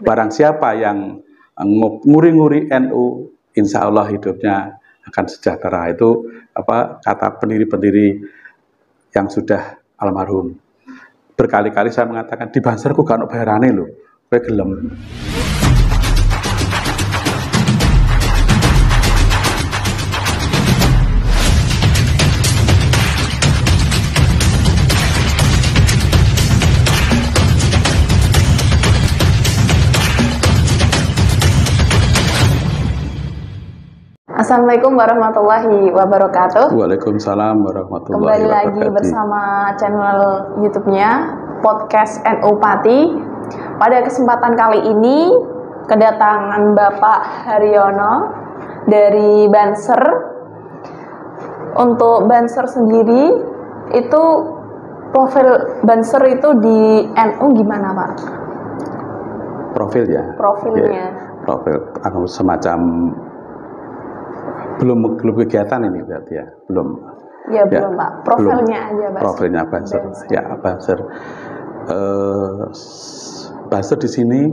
Barang siapa yang nguri-nguri NU, insya Allah hidupnya akan sejahtera. Itu kata pendiri-pendiri yang sudah almarhum. Berkali-kali saya mengatakan di Banser ku gak ono bayarane lho, kowe gelem. Assalamualaikum warahmatullahi wabarakatuh. Waalaikumsalam warahmatullahi Kembali wabarakatuh. lagi bersama channel YouTube-nya Podcast NU Pati. Pada kesempatan kali ini kedatangan Bapak Haryono dari Banser. Untuk Banser sendiri itu profil Banser itu di NU gimana, Pak? Profil ya. Profilnya. Ya, profil semacam belum kegiatan ini berarti ya, belum. Ya, belum Pak. Profilnya belum. Aja Banser. Profilnya Banser. Ya, Banser. Banser di sini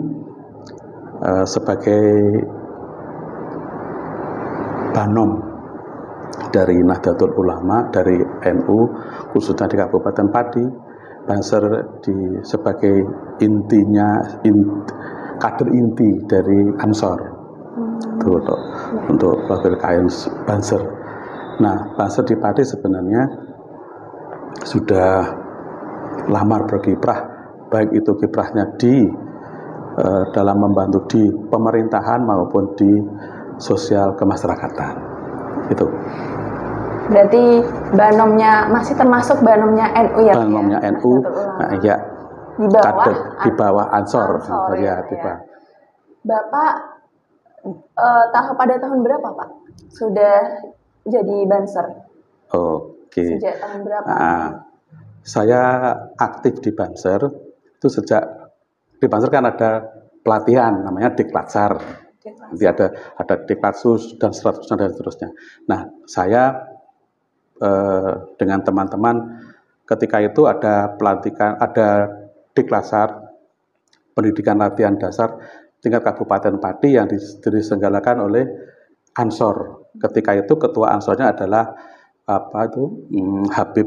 sebagai banom dari Nahdlatul Ulama, dari NU, khususnya di Kabupaten Pati. Banser sebagai kader inti dari Ansor. Itu untuk profil kain Banser. Nah, Banser di Pati sebenarnya sudah lama berkiprah, baik itu kiprahnya dalam membantu di pemerintahan maupun di sosial kemasyarakatan. Itu. Berarti banomnya masih termasuk banomnya NU ya? Banomnya NU, nah, ya. Di bawah Ansor, ya. Bapak pada tahun berapa Pak sudah jadi Banser? Oke. Sejak tahun berapa? Saya aktif di Banser itu sejak di Banser kan ada pelatihan namanya Diklatsar. Nanti ada Diklatsus dan seterusnya. Nah, saya dengan teman-teman ketika itu ada pelatihan, ada Diklatsar, pendidikan latihan dasar tingkat Kabupaten Pati yang diselenggarakan oleh Ansor. Ketika itu ketua Ansornya adalah Habib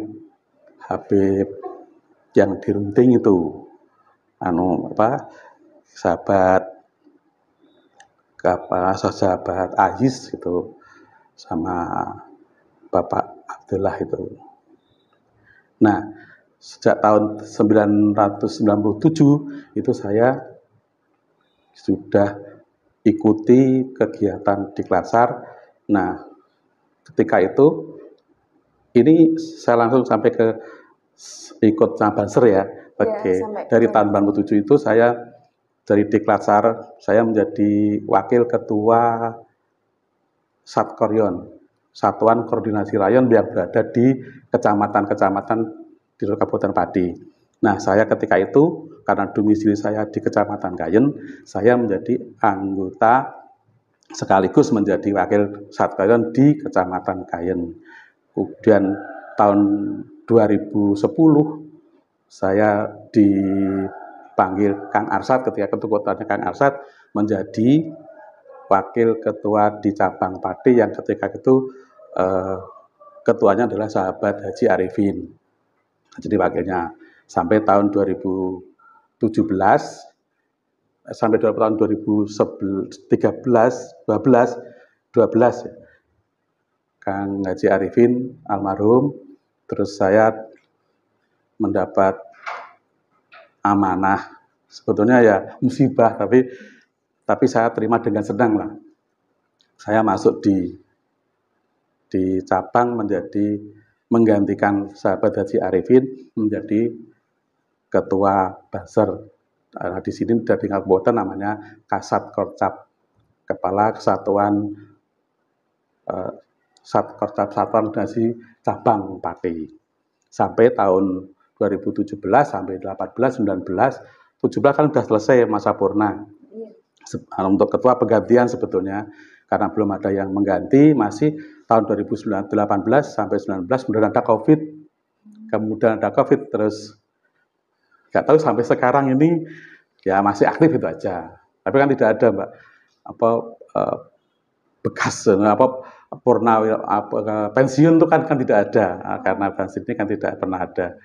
yang dirunting itu, sahabat Ais gitu, sama Bapak Abdullah itu. Nah, sejak tahun 1997 itu saya sudah ikuti kegiatan Diklatsar. Nah, ketika itu ini saya langsung sampai ke ikut Banser ya. Dari tahun 1997 itu saya dari Diklatsar, saya menjadi wakil ketua Satkoryon, Satuan Koordinasi Rayon yang berada di kecamatan-kecamatan di Kabupaten Pati. Nah, saya ketika itu karena domisili saya di Kecamatan Kayen, saya menjadi anggota sekaligus menjadi wakil Satkoryon di Kecamatan Kayen. Kemudian tahun 2010 saya dipanggil Kang Arsad, ketika ketuanya Kang Arsad menjadi wakil ketua di cabang Pati yang ketika itu ketuanya adalah sahabat Haji Arifin. Jadi wakilnya sampai tahun 2017 sampai tahun 2012 ya. Kang Haji Arifin almarhum, terus saya mendapat amanah, sebetulnya ya musibah, tapi saya terima dengan senang lah. Saya masuk di cabang menggantikan sahabat Haji Arifin menjadi ketua Banser. Nah, di sini dari Kabupaten namanya Kasat Korcap, Kepala Kesatuan Satkorcap Satuan Koordinasi Cabang Pati. Sampai tahun 2017 sampai 18, 19, 17 kan sudah selesai masa purna. Untuk ketua penggantian sebetulnya karena belum ada yang mengganti, masih tahun 2018 sampai 19 kemudian ada COVID. Kemudian ada COVID terus nggak tahu sampai sekarang ini Ya masih aktif itu aja. Tapi kan tidak ada Mbak apa bekas apa pensiun itu kan tidak ada. Karena Banser ini kan tidak pernah ada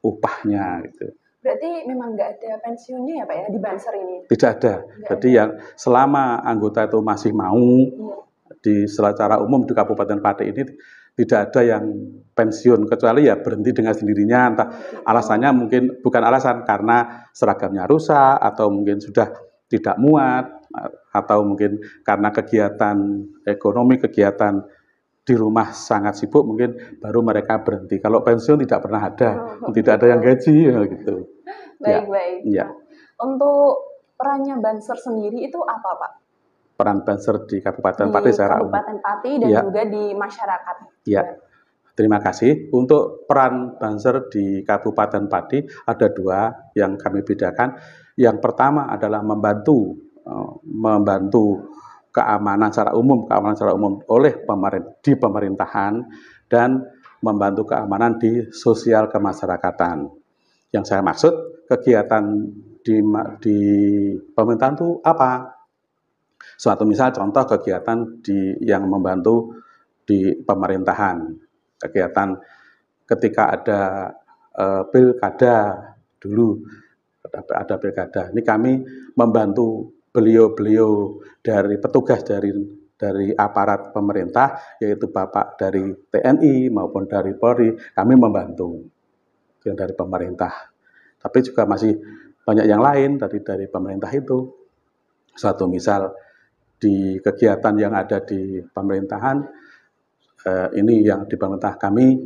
upahnya gitu. Berarti memang nggak ada pensiunnya ya Pak ya di Banser ini? Tidak ada. Jadi yang selama anggota itu masih mau secara umum di Kabupaten Pati ini tidak ada yang pensiun, kecuali ya berhenti dengan sendirinya, entah alasannya mungkin bukan alasan karena seragamnya rusak atau mungkin sudah tidak muat atau mungkin karena kegiatan ekonomi, kegiatan di rumah sangat sibuk, mungkin baru mereka berhenti. Kalau pensiun tidak pernah ada, tidak ada yang gaji gitu. Baik. Ya. Untuk perannya Banser sendiri itu apa Pak? Peran Banser di Kabupaten Pati secara umum. Kabupaten Pati dan juga di masyarakat. Ya. Terima kasih. Untuk peran Banser di Kabupaten Pati ada dua yang kami bedakan. Yang pertama adalah membantu keamanan secara umum oleh di pemerintahan dan membantu keamanan di sosial kemasyarakatan. Yang saya maksud kegiatan di pemerintahan itu apa? Suatu misal contoh kegiatan yang membantu di pemerintahan, kegiatan ketika ada pilkada dulu, ada pilkada. Ini kami membantu beliau-beliau dari petugas dari aparat pemerintah, yaitu Bapak dari TNI maupun dari Polri, kami membantu yang dari pemerintah. Tapi juga masih banyak yang lain dari pemerintah itu. Suatu misal di kegiatan yang ada di pemerintahan, ini yang di pemerintah kami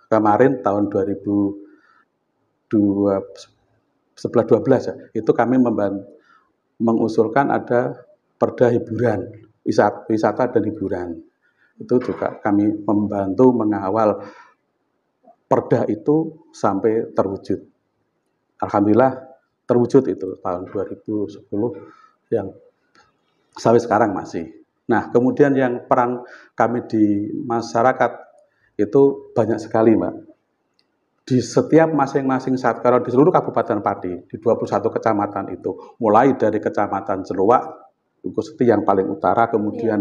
kemarin tahun 2012 ya, itu kami mengusulkan ada perda hiburan, wisata dan hiburan. Itu juga kami membantu mengawal perda itu sampai terwujud. Alhamdulillah terwujud itu tahun 2010 yang sampai sekarang masih. Nah, kemudian yang peran kami di masyarakat itu banyak sekali, Mbak. Di setiap masing-masing kalau di seluruh Kabupaten Pati, di 21 kecamatan itu, mulai dari Kecamatan Celuak, Dukuhseti yang paling utara, kemudian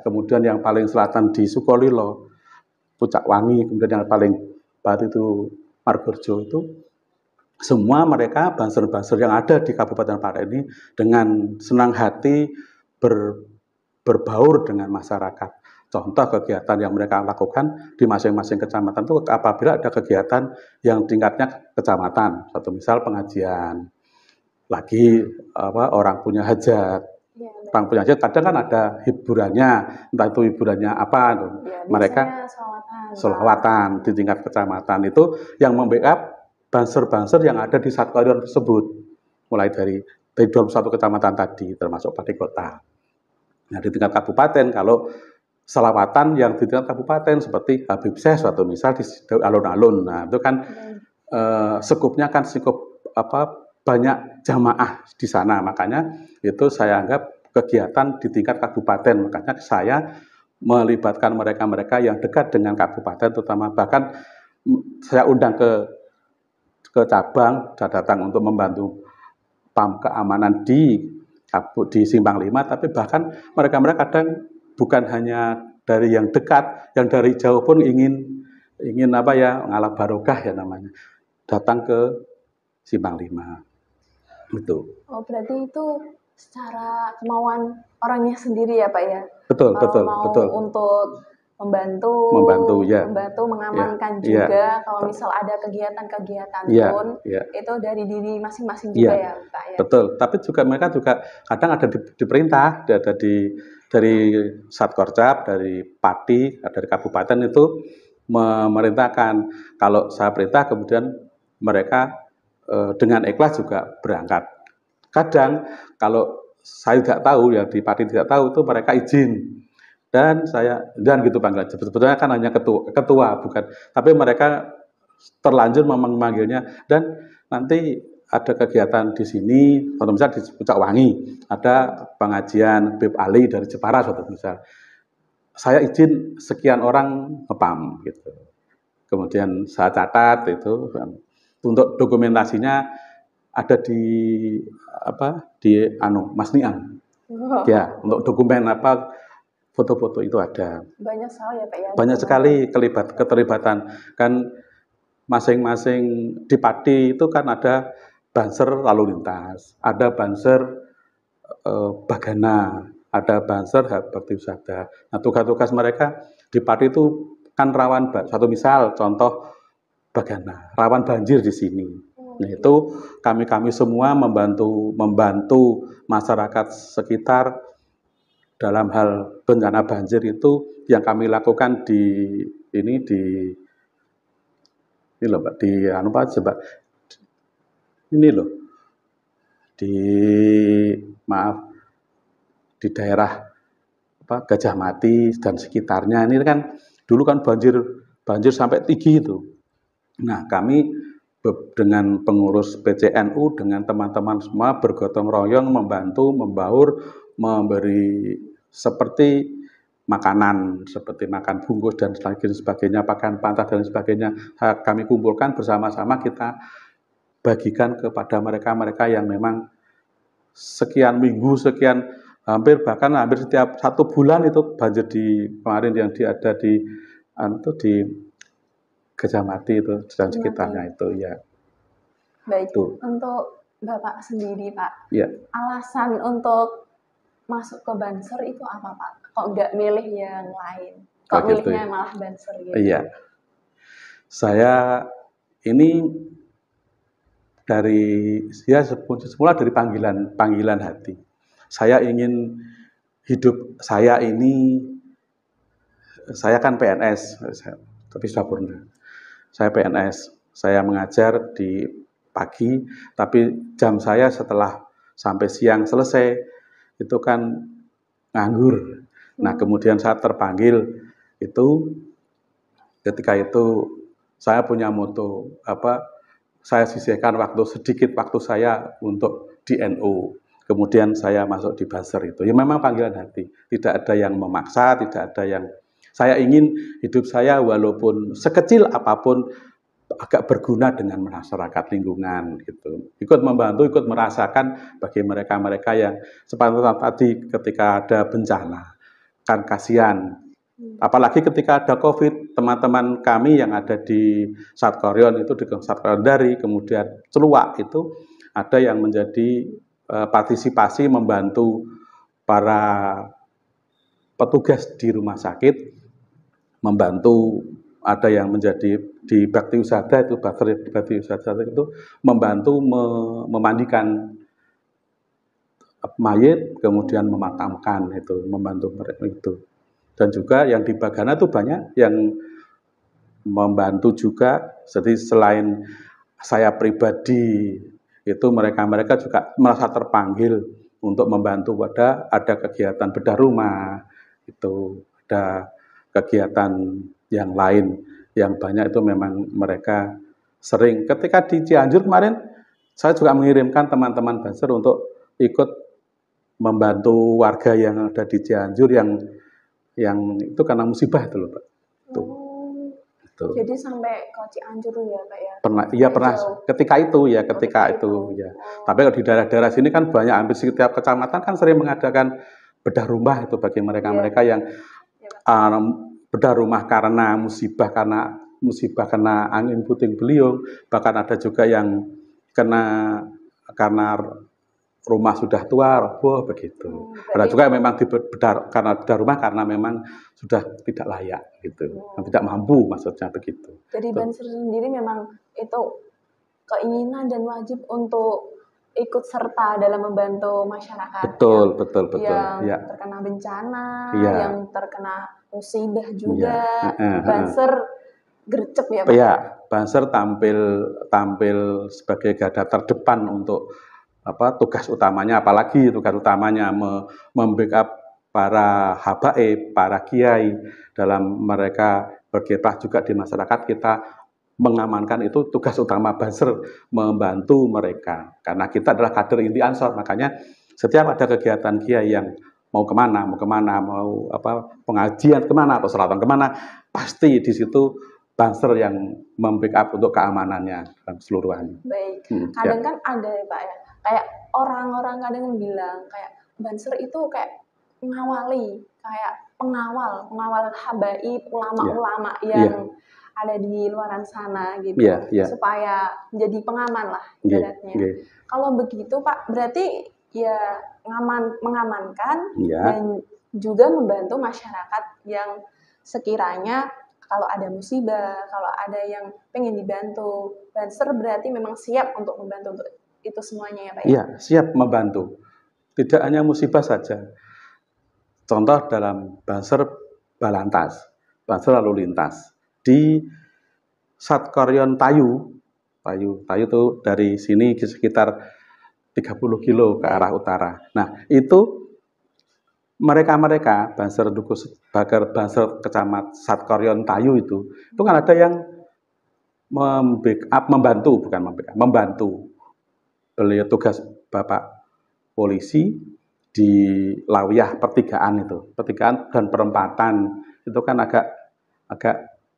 kemudian yang paling selatan di Sukolilo, Pucak Wangi, kemudian yang paling barat itu Margorejo itu, semua mereka Banser-Banser yang ada di Kabupaten Pati ini dengan senang hati berbaur dengan masyarakat. Contoh kegiatan yang mereka lakukan di masing-masing kecamatan itu apabila ada kegiatan yang tingkatnya kecamatan, satu misal pengajian, lagi orang punya hajat, orang punya hajat kadang kan ada hiburannya, entah itu hiburannya apa, mereka sholawatan di tingkat kecamatan itu yang membackup Banser-Banser yang ada di Satkoridor tersebut, mulai dari 21 kecamatan tadi, termasuk Pati Kota. Nah, di tingkat kabupaten, kalau selawatan yang di tingkat kabupaten seperti Habib Syekh, suatu misal di alun-alun, nah itu kan skupnya kan cukup banyak jamaah di sana, makanya itu saya anggap kegiatan di tingkat kabupaten, makanya saya melibatkan mereka-mereka yang dekat dengan kabupaten, terutama bahkan saya undang ke cabang, saya datang untuk membantu keamanan di Simpang 5, tapi bahkan mereka-mereka kadang bukan hanya dari yang dekat, yang dari jauh pun ingin ngalap barokah ya namanya, datang ke Simpang 5. Itu. Oh, berarti itu secara kemauan orangnya sendiri ya Pak ya? Betul. Untuk membantu mengamankan juga kalau misal ada kegiatan pun itu dari diri masing-masing juga ya Pak ya. Betul, tapi juga mereka juga kadang ada di perintah, ada dari Satkorcap, dari Pati, dari kabupaten itu memerintahkan. Kalau saya perintah kemudian mereka dengan ikhlas juga berangkat. Kadang kalau saya tidak tahu, yang di Pati tidak tahu, itu mereka izin. Dan gitu panggilan. Sebetulnya kan hanya ketua bukan. Tapi mereka terlanjur memanggilnya, dan nanti ada kegiatan di sini, atau misal di Pucak Wangi, ada pengajian Bib Ali dari Jepara, suatu misal. Saya izin sekian orang ngepam gitu. Kemudian saya catat itu, Untuk dokumentasinya ada di Mas Niam. Oh, Ya, untuk dokumen foto-foto itu ada. banyak sekali ya Pak ya. Banyak sekali keterlibatan. Kan masing-masing di Pati itu kan ada banser lalu lintas, ada banser Bagana, ada banser bakti wisata. Nah, tugas-tugas mereka di Pati itu kan rawan, satu misal contoh Bagana, rawan banjir di sini. Nah, itu kami semua membantu masyarakat sekitar dalam hal bencana banjir. Itu yang kami lakukan ini loh Mbak, ini loh, di daerah Gajah Mati dan sekitarnya. Ini kan dulu kan banjir sampai tinggi itu. Nah, kami dengan pengurus PCNU, dengan teman-teman semua bergotong royong membantu, membaur, memberi seperti makanan, seperti makan bungkus dan sebagainya, pakaian pantas dan sebagainya. Kami kumpulkan bersama-sama, kita bagikan kepada mereka-mereka yang memang sekian minggu, hampir setiap 1 bulan itu banjir. Kemarin yang ada di Gajah Mati itu dan sekitarnya itu ya. Baik, untuk Bapak sendiri Pak, ya, alasan untuk masuk ke Banser itu apa Pak? Kok nggak milih yang lain? Kok milihnya malah Banser gitu? Iya, saya ini semula dari panggilan hati. Saya ingin hidup saya kan PNS, tapi sudah purna. Saya PNS, saya mengajar di pagi, tapi jam saya setelah sampai siang selesai itu kan nganggur. Nah, kemudian saya terpanggil itu, ketika itu saya punya moto saya sisihkan sedikit waktu saya untuk di NU. Kemudian saya masuk di Banser itu. Ya memang panggilan hati. Tidak ada yang memaksa, tidak ada yang... Saya ingin hidup saya walaupun sekecil apapun agak berguna dengan masyarakat lingkungan gitu. Ikut membantu, ikut merasakan bagi mereka-mereka yang seperti tadi ketika ada bencana. Kan kasihan. Apalagi ketika ada COVID, teman-teman kami yang ada di Satkoryon itu, di Satkoryon Dari, kemudian Celuak itu ada yang menjadi partisipasi membantu para petugas di rumah sakit, membantu, ada yang menjadi di bakti wisata itu, bakti wisata itu membantu memandikan mayit, kemudian memakamkan itu, membantu mereka itu. Dan juga yang di Bagana itu banyak yang membantu juga. Jadi selain saya pribadi itu, mereka juga merasa terpanggil untuk membantu ada kegiatan bedah rumah, itu ada kegiatan yang lain yang banyak itu memang mereka sering. Ketika di Cianjur kemarin saya juga mengirimkan teman-teman Banser untuk ikut membantu warga yang ada di Cianjur yang itu karena musibah itu loh Pak. Jadi sampai ke Cianjur ya Pak ya? Pernah ketika itu ya. Tapi kalau di daerah-daerah sini kan banyak, hampir setiap kecamatan kan sering mengadakan bedah rumah itu bagi mereka-mereka yang bedah rumah karena musibah kena angin puting beliung, bahkan ada juga yang karena rumah sudah tua roboh begitu. Ada juga yang memang karena bedah rumah karena memang sudah tidak layak gitu, tidak mampu, maksudnya begitu. Jadi Banser sendiri memang itu keinginan dan wajib untuk ikut serta dalam membantu masyarakat betul yang terkena bencana, yang terkena musibah juga. Banser gercep ya Pak? Iya, Banser tampil sebagai garda terdepan untuk tugas utamanya, apalagi tugas utamanya membackup para habaib, para kiai dalam mereka berkiprah juga di masyarakat. Kita mengamankan, itu tugas utama Banser, membantu mereka. Karena kita adalah kader inti Ansor, makanya setiap ada kegiatan kiai yang mau kemana, mau pengajian kemana, atau selatan kemana, pasti di situ Banser yang membackup untuk keamanannya dalam keseluruhan. Baik. Kadang kan ada ya Pak ya, kayak orang-orang kadang bilang kayak Banser itu kayak mengawali, kayak pengawal habaib, ulama-ulama yang ada di luaran sana gitu, supaya jadi pengaman lah ibaratnya. Kalau begitu Pak, berarti ya mengamankan dan juga membantu masyarakat yang sekiranya kalau ada musibah, kalau ada yang pengen dibantu, Banser berarti memang siap untuk membantu untuk itu semuanya ya Pak ya? Iya, siap membantu. Tidak hanya musibah saja. Contoh dalam Banser Balantas, Banser lalu lintas. Di Satkoryon Tayu itu dari sini sekitar 30 kilo ke arah utara. Nah, itu mereka Banser Dukus Bakar, Banser Kecamat Satkoryon Tayu itu kan ada yang membantu. Beliau tugas Bapak Polisi di Lawiyah pertigaan dan perempatan itu kan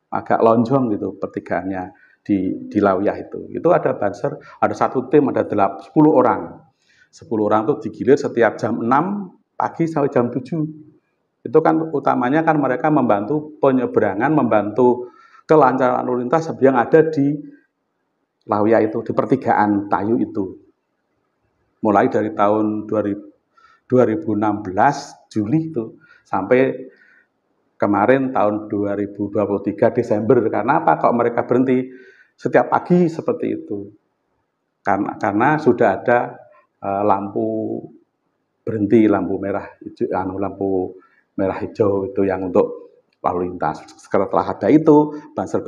agak lonjong gitu pertigaannya di Lawiyah itu ada Banser, ada satu tim, ada 10 orang. 10 orang itu digilir setiap jam 6 pagi sampai jam 7. Itu kan utamanya kan mereka membantu penyeberangan, membantu kelancaran lalu lintas yang ada di Lawiyah itu, di pertigaan Tayu itu. Mulai dari tahun 2016 Juli itu sampai kemarin tahun 2023 Desember. Karena apa kok mereka berhenti setiap pagi seperti itu? Karena sudah ada lampu berhenti, lampu merah hijau itu yang untuk lalu lintas. Setelah ada itu, Banser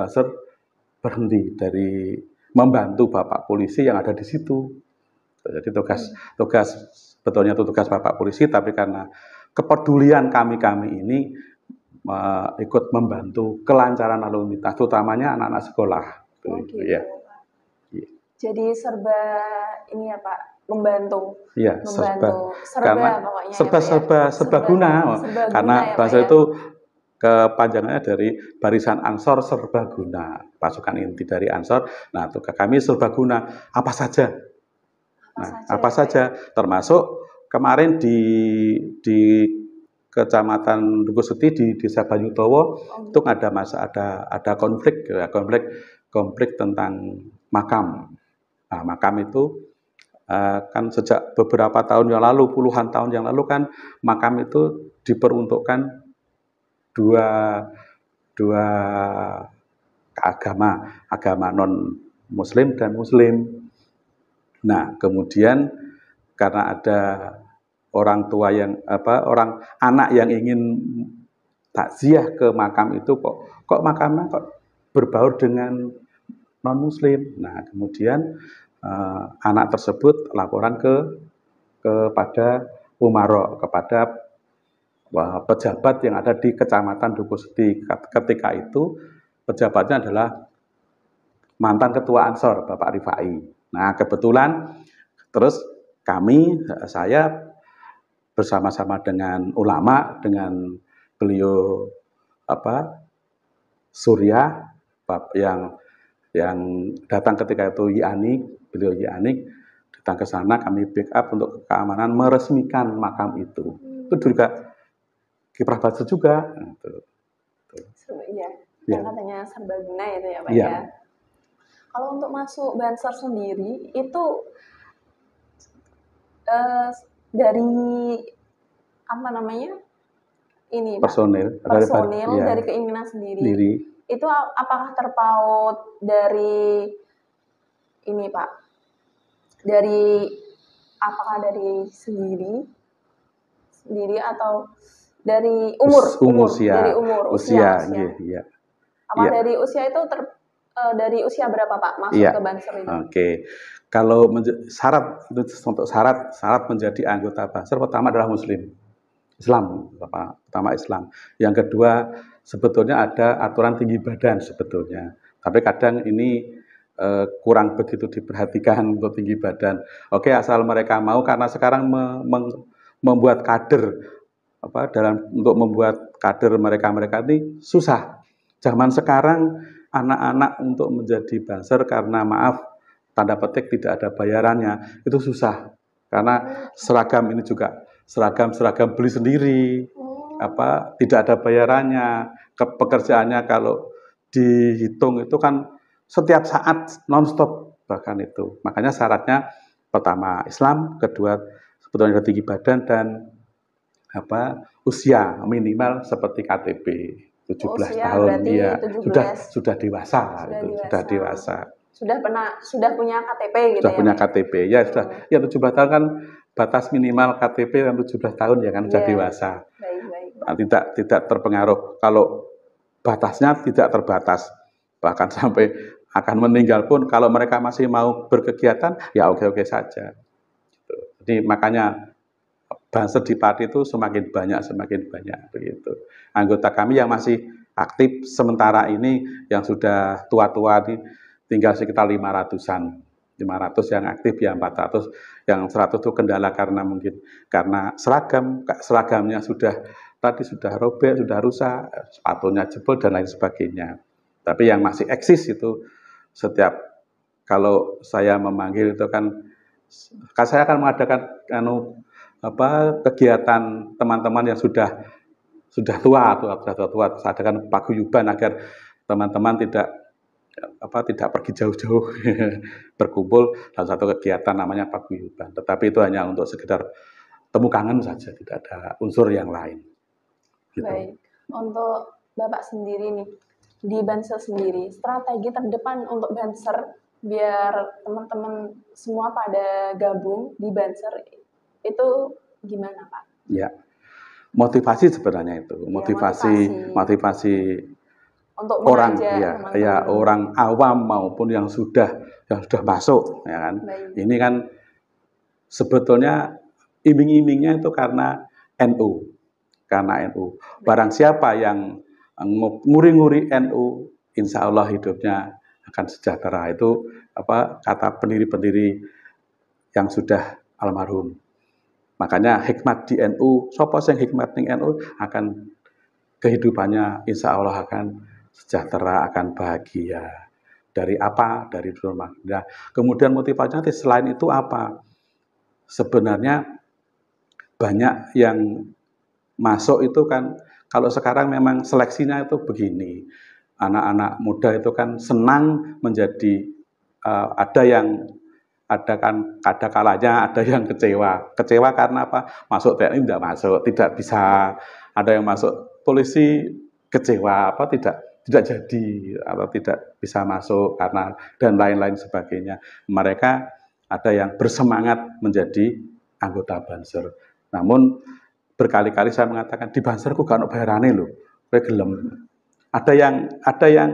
berhenti dari membantu Bapak Polisi yang ada di situ. Jadi tugas betulnya itu tugas Bapak Polisi, tapi karena kepedulian kami ini ikut membantu kelancaran lalu lintas, terutamanya anak-anak sekolah. Gitu. Ya. Jadi serba ini ya Pak, membantu. Iya, serba guna. Karena ya, bahasa itu kepanjangannya dari Barisan Ansor Serbaguna, pasukan inti dari Ansor. Nah, tugas kami serbaguna, apa saja, termasuk kemarin di Kecamatan Dukuseti di Desa Banyutowo itu ada konflik tentang makam. Nah, makam itu kan sejak beberapa tahun yang lalu, puluhan tahun yang lalu kan makam itu diperuntukkan dua agama non Muslim dan Muslim. Nah, kemudian karena ada orang tua anak yang ingin takziah ke makam itu, kok makamnya kok berbaur dengan non Muslim. Nah, kemudian anak tersebut laporan kepada Umaro, kepada pejabat yang ada di Kecamatan Dukuseti. Ketika itu pejabatnya adalah mantan ketua Ansor, Bapak Rifai. Nah, kebetulan terus saya bersama-sama dengan ulama, dengan beliau Surya yang datang ketika itu beliau datang ke sana, kami backup untuk keamanan, meresmikan makam itu. Itu juga kiprah Banser juga. Iya, yang katanya serbaguna itu ya Pak ya. Kalau untuk masuk Banser sendiri itu dari personil dari keinginan sendiri. Itu apakah terpaut dari ini Pak? Apakah dari sendiri atau dari usia? Iya. Apa dari usia itu dari usia berapa Pak masuk ke Banser itu? Oke. Kalau syarat menjadi anggota Banser pertama adalah Islam. Yang kedua sebetulnya ada aturan tinggi badan sebetulnya. Tapi kadang ini kurang begitu diperhatikan untuk tinggi badan. Oke, asal mereka mau, karena sekarang membuat kader untuk membuat kader mereka ini susah. Zaman sekarang anak-anak untuk menjadi banser karena maaf tanda petik tidak ada bayarannya itu susah karena seragam ini juga seragam beli sendiri tidak ada bayarannya pekerjaannya kalau dihitung itu kan setiap saat nonstop bahkan itu makanya syaratnya pertama Islam, kedua sebetulnya tinggi badan dan usia minimal seperti KTP 17 tahun ya 17. sudah dewasa sudah dewasa. Sudah punya KTP gitu sudah punya KTP ya sudah ya 17 tahun kan batas minimal KTP kan 17 tahun ya kan sudah dewasa. Baik. Nah, tidak terpengaruh kalau batasnya tidak terbatas bahkan sampai akan meninggal pun kalau mereka masih mau berkegiatan ya oke saja. Jadi makanya banser di Pati itu semakin banyak begitu. Anggota kami yang masih aktif sementara ini yang sudah tua-tua ini tinggal sekitar 500-an. 500 yang aktif ya 400, yang 100 itu kendala karena seragamnya sudah robek, sudah rusak, sepatunya jebol dan lain sebagainya. Tapi yang masih eksis itu setiap kalau saya memanggil itu kan saya akan mengadakan kegiatan teman-teman yang sudah tua, saya adakan paguyuban agar teman-teman tidak pergi jauh-jauh berkumpul dalam satu kegiatan namanya paguyuban. Tetapi itu hanya untuk sekedar temu kangen saja, tidak ada unsur yang lain. Gitu. Baik, untuk Bapak sendiri nih di Banser sendiri, strategi terdepan untuk Banser biar teman-teman semua pada gabung di Banser itu gimana Pak? Ya, motivasi sebenarnya itu, motivasi untuk orang orang awam maupun yang sudah masuk ya kan. Baik. Ini kan sebetulnya iming-imingnya itu karena NU. Barang siapa yang nguri-nguri NU, insya Allah hidupnya akan sejahtera. Itu kata pendiri-pendiri yang sudah almarhum. Makanya hikmat di NU, sapa sing hikmat ning NU akan kehidupannya insya Allah akan sejahtera, akan bahagia. Dari apa? Dari rumah. Nah, kemudian motivasinya selain itu apa? Sebenarnya banyak yang masuk itu kan, kalau sekarang memang seleksinya itu begini. Anak-anak muda itu kan senang menjadi, ada kalanya ada yang kecewa. Kecewa karena apa? Masuk TNI tidak bisa. Ada yang masuk polisi kecewa tidak jadi atau tidak bisa masuk karena dan lain-lain sebagainya. Mereka ada yang bersemangat menjadi anggota Banser. Namun berkali-kali saya mengatakan di Banser kok gak ono bayarane lho. Kowe gelem. Ada yang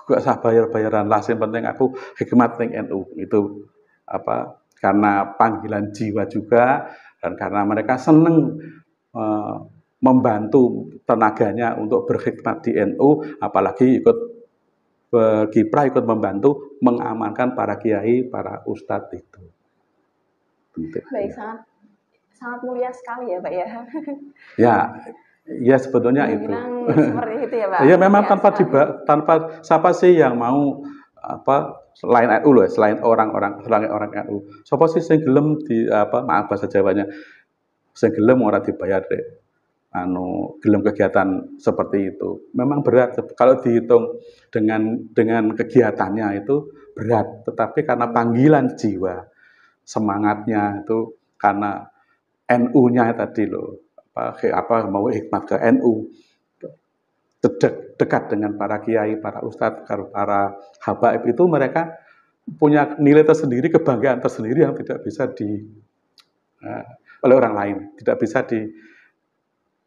gak usah bayar-bayaran lah, yang penting aku hikmat ning NU. Itu karena panggilan jiwa juga dan karena mereka senang membantu tenaganya untuk berkhidmat di NU, apalagi ikut berkiprah, ikut membantu mengamankan para kiai, para ustadz itu. Baik, sangat mulia sekali ya Pak ya. Ya sebetulnya itu. Seperti itu ya Pak. Ya memang tanpa siapa sih yang mau selain NU loh, selain orang NU. Siapa sih yang gelem maaf bahasa Jawanya, sing gelem ora dibayar deh. Gelem kegiatan seperti itu. Memang berat kalau dihitung dengan kegiatannya itu berat, tetapi karena panggilan jiwa, semangatnya itu karena NU-nya tadi loh. Mau hikmat ke NU, dekat dengan para kiai, para ustadz, para habaib itu mereka punya nilai tersendiri, kebanggaan tersendiri yang tidak bisa oleh orang lain, tidak bisa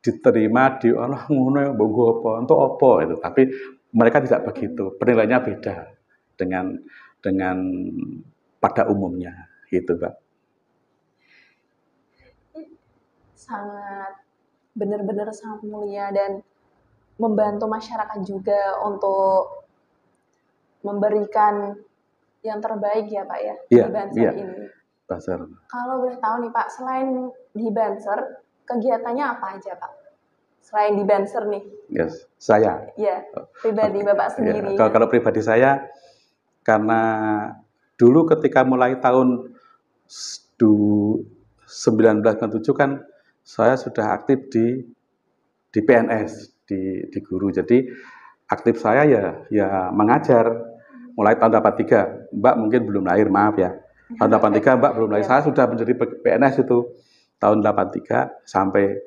diterima di Allah ngono mbok apa untuk apa itu. Tapi mereka tidak begitu, penilaiannya beda dengan pada umumnya gitu, Pak. Benar-benar sangat mulia dan membantu masyarakat juga untuk memberikan yang terbaik ya Pak ya di Banser ini. Banser. Kalau boleh tahu nih Pak, selain di Banser, kegiatannya apa aja Pak? Selain di Banser nih? Yes, saya. Ya, pribadi Bapak sendiri. Ya, kalau pribadi saya, karena dulu ketika mulai tahun 1997 kan saya sudah aktif di PNS, di guru. Jadi aktif saya ya mengajar mulai tahun 83. Mbak mungkin belum lahir, maaf ya. Tahun 83 Mbak belum lahir. Saya sudah menjadi PNS itu tahun 83 sampai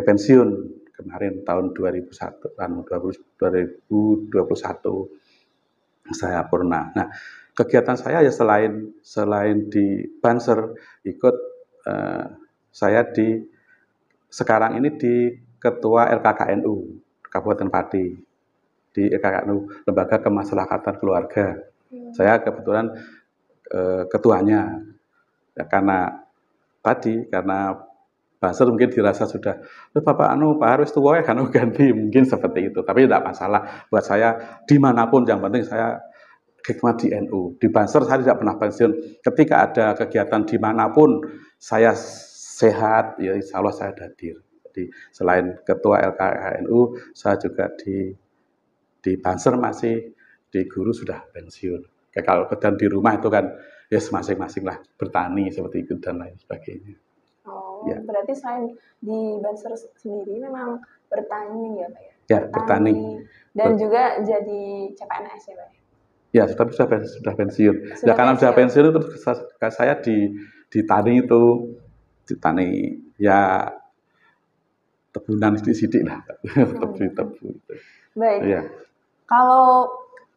pensiun kemarin tahun 2001, 2021 saya purna. Nah, kegiatan saya ya selain di Banser, ikut saya sekarang ini di Ketua LKKNU Kabupaten Pati, di LKKNU Lembaga Kemasyarakatan Keluarga. Saya kebetulan ketuanya, ya, karena Banser mungkin dirasa sudah, Bapak Pak harus tua ya kan ganti, mungkin seperti itu. Tapi tidak masalah buat saya, dimanapun yang penting saya khidmat di NU. Di Banser saya tidak pernah pensiun. Ketika ada kegiatan dimanapun saya sehat, ya insya Allah saya hadir. Jadi selain ketua LKNU, saya juga di Banser masih, di guru sudah pensiun. Kayak kalau di rumah itu kan ya masing-masing lah, bertani seperti itu dan lain sebagainya. Oh, ya. Berarti selain di Banser sendiri memang bertani ya Pak ya? Ya, bertani. Dan juga jadi CPNS ya Pak ya? Ya, tapi sudah pensiun. Ya karena sudah pensiun itu saya di tani ya tebunan sidik lah, tebu. Baik. Ya. Kalau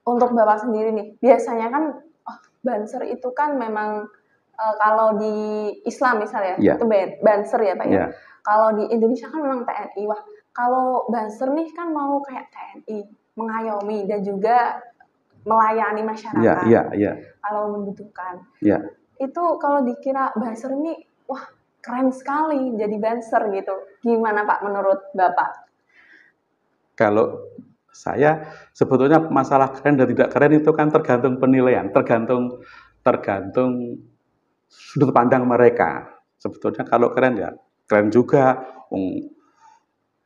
untuk Bapak sendiri nih, biasanya kan Banser itu kan memang kalau di Islam misalnya, itu Banser ya Pak ya. Yeah. Kalau di Indonesia kan memang TNI. Wah, kalau Banser nih kan mau kayak TNI, mengayomi dan juga melayani masyarakat. Kalau membutuhkan. Itu kalau dikira Banser ini, wah keren sekali jadi Banser gitu. Gimana Pak menurut Bapak? Kalau saya sebetulnya masalah keren dan tidak keren itu kan tergantung penilaian, tergantung sudut pandang mereka. Sebetulnya kalau keren ya keren juga.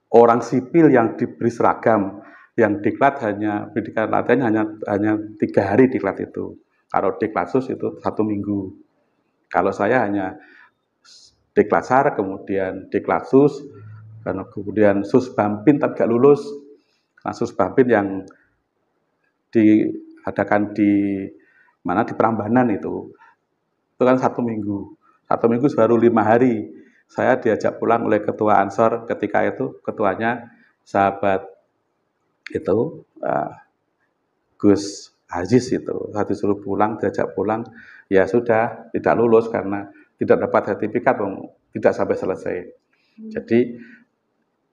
Orang sipil yang diberi seragam, yang diklat pendidikan latihan hanya 3 hari diklat itu. Kalau diklatsus itu 1 minggu. Kalau saya hanya diklatsar, kemudian diklatsus, kemudian susbampin tapi gak lulus. Nah, susbampin yang diadakan di Prambanan itu kan 1 minggu. 1 minggu baru 5 hari. Saya diajak pulang oleh ketua Ansor ketika itu, ketuanya sahabat itu Gus Aziz itu. Saya disuruh pulang, diajak pulang, ya sudah tidak lulus karena tidak dapat sertifikat, tidak sampai selesai. Jadi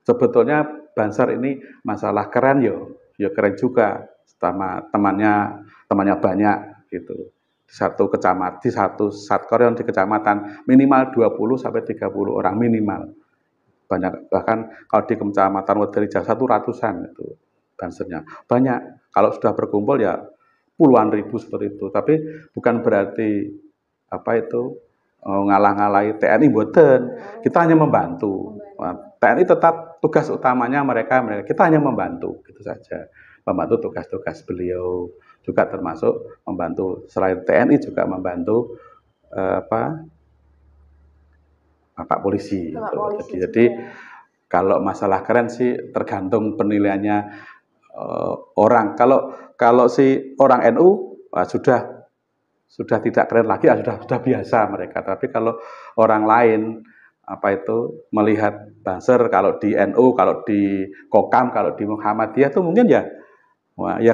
sebetulnya Banser ini masalah keren ya keren juga, temannya banyak gitu. Satu satkor yang di kecamatan minimal 20 sampai 30 orang minimal. Banyak, bahkan kalau di kecamatan Wedari Jasa itu ratusan itu Bansernya. Banyak. Kalau sudah berkumpul ya puluhan ribu seperti itu. Tapi bukan berarti ngalah-ngalahi TNI mboten. Kita hanya membantu. TNI tetap tugas utamanya mereka, kita hanya membantu gitu saja. Membantu tugas-tugas beliau. Juga termasuk membantu, selain TNI juga membantu Bapak Polisi. Jadi kalau masalah keren sih tergantung penilaiannya orang. Kalau si orang NU sudah tidak keren lagi, sudah biasa mereka. Tapi kalau orang lain melihat Banser, kalau di NU, kalau di Kokam, kalau di Muhammadiyah itu mungkin ya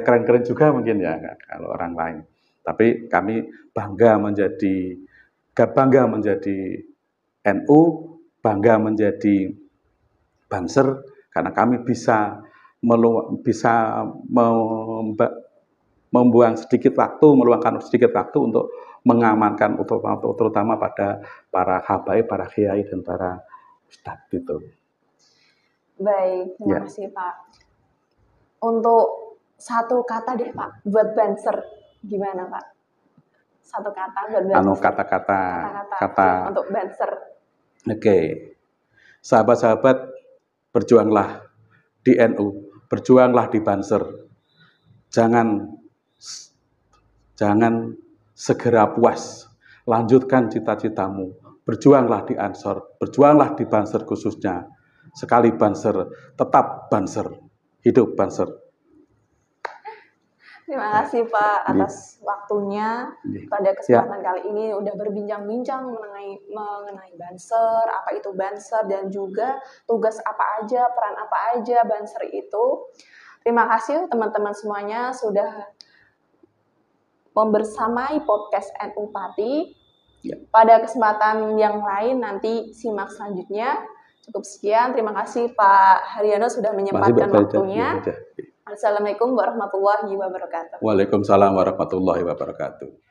keren-keren juga mungkin ya kalau orang lain. Tapi kami bangga menjadi NU, bangga menjadi Banser karena kami bisa meluangkan sedikit waktu untuk mengamankan terutama pada para habaib, para kiai dan para ustadz gitu. Baik, terima kasih Pak. Untuk satu kata deh Pak, buat Banser gimana Pak? Satu kata buat Banser. Kata untuk Banser. Oke. Sahabat-sahabat berjuanglah di NU, berjuanglah di Banser. Jangan segera puas, lanjutkan cita-citamu, berjuanglah di Ansor, berjuanglah di Banser khususnya. Sekali Banser, tetap Banser, hidup Banser. Terima kasih Pak atas waktunya pada kesempatan kali ini udah berbincang-bincang mengenai Banser, apa itu Banser dan juga tugas apa aja, peran apa aja Banser itu. Terima kasih teman-teman semuanya sudah membersamai podcast NU Pati. Pada kesempatan yang lain nanti simak selanjutnya. Cukup sekian, terima kasih Pak Haryono sudah menyempatkan waktunya. Assalamualaikum warahmatullahi wabarakatuh. Waalaikumsalam warahmatullahi wabarakatuh.